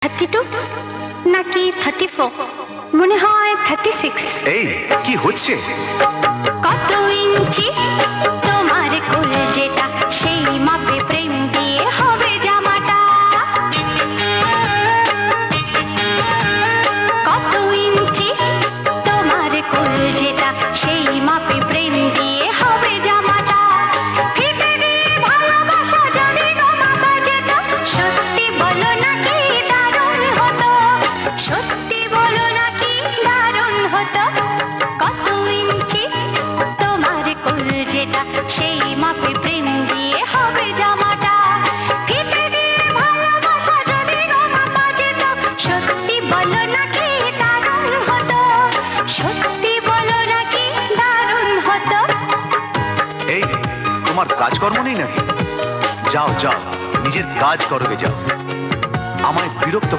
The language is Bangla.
32 নাকি 34 মনে হয় 36। এই কি হচ্ছে? কত ইঞ্চি তোমার কোল যেটা সেই মাপে প্রেম দিয়ে হবে জামাটা। কত ইঞ্চি তোমার কোল যেটা সেই মাপে প্রেম দিয়ে হবে জামাটা। ফিতে দিয়ে ভালোবাসা যদি গো মাপা যেত, সত্যি বলো নাকি দারুণ হতো, সত্যি বলো নাকি দারুণ হতো। কত ইঞ্চি তোমার কোল যেটা সেই মাপে প্রেম দিয়ে হবে জামাটা। ফিতে দিয়ে ভালোবাসা যদি গো মাপা যেত, সত্যি বলো নাকি দারুণ হতো, সত্যি বলো নাকি দারুণ হতো। এই তোমার কাজকর্ম নেই নাকি? যাও যাও, নিজের কাজ করবে যাও, আমায় বিরক্ত